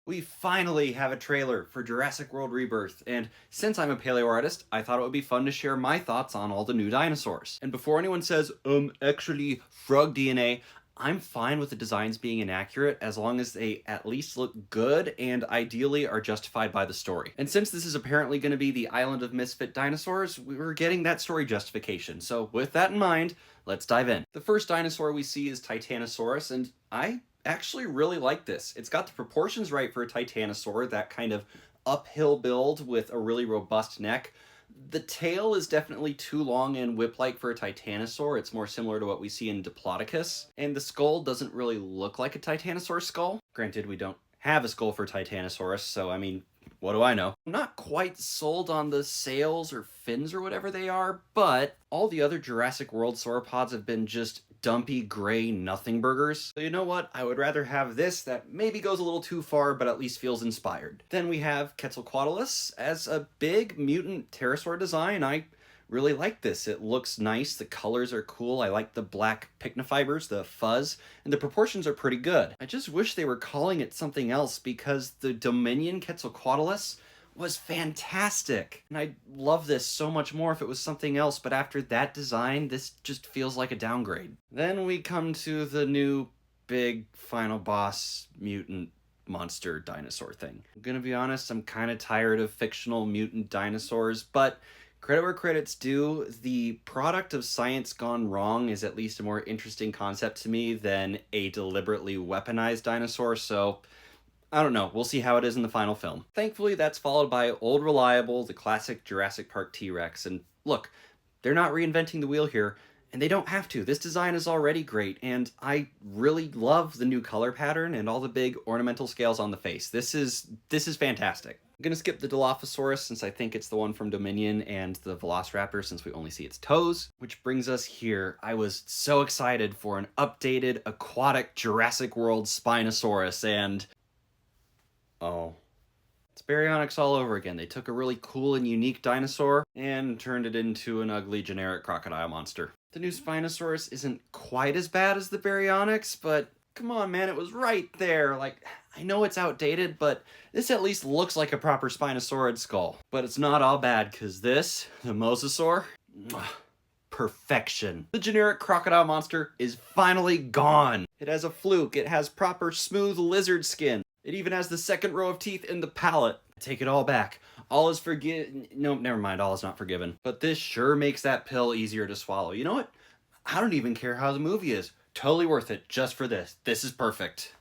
We finally have a trailer for Jurassic World Rebirth, and since I'm a paleoartist, I thought it would be fun to share my thoughts on all the new dinosaurs. And before anyone says, actually, frog DNA, I'm fine with the designs being inaccurate as long as they at least look good and ideally are justified by the story. And since this is apparently going to be the Island of Misfit Dinosaurs, we're getting that story justification. So with that in mind, let's dive in. The first dinosaur we see is Titanosaurus, and I actually really like this. It's got the proportions right for a titanosaur, that kind of uphill build with a really robust neck. The tail is definitely too long and whip-like for a titanosaur. It's more similar to what we see in Diplodocus. And the skull doesn't really look like a titanosaur skull. Granted, we don't have a skull for Titanosaurus, so I mean, what do I know? I'm not quite sold on the sails or fins or whatever they are, but all the other Jurassic World sauropods have been just dumpy gray nothing burgers. So you know what? I would rather have this that maybe goes a little too far, but at least feels inspired. Then we have Quetzalcoatlus as a big mutant pterosaur design. I really like this. It looks nice, the colors are cool, I like the black pycnofibers, the fuzz, and the proportions are pretty good. I just wish they were calling it something else because the Dominion Quetzalcoatlus was fantastic. And I'd love this so much more if it was something else, but after that design, this just feels like a downgrade. Then we come to the new big final boss mutant monster dinosaur thing. I'm gonna be honest, I'm kind of tired of fictional mutant dinosaurs, but credit where credit's due, the product of science gone wrong is at least a more interesting concept to me than a deliberately weaponized dinosaur, so I don't know, we'll see how it is in the final film. Thankfully, that's followed by Old Reliable, the classic Jurassic Park T-Rex, and look, they're not reinventing the wheel here, and they don't have to. This design is already great, and I really love the new color pattern and all the big ornamental scales on the face. This is fantastic. I'm gonna skip the Dilophosaurus since I think it's the one from Dominion, and the Velociraptor since we only see its toes. Which brings us here. I was so excited for an updated aquatic Jurassic World Spinosaurus, and oh, it's baryonyx all over again. They took a really cool and unique dinosaur and turned it into an ugly generic crocodile monster. The new Spinosaurus isn't quite as bad as the baryonyx, but come on, man, it was right there. Like, I know it's outdated, but this at least looks like a proper Spinosaurid skull. But it's not all bad, because this, the Mosasaur, perfection. The generic crocodile monster is finally gone. It has a fluke, it has proper smooth lizard skin. It even has the second row of teeth in the palate. Take it all back. All is forgiven. Nope, never mind, all is not forgiven. But this sure makes that pill easier to swallow. You know what? I don't even care how the movie is. Totally worth it just for this. This is perfect.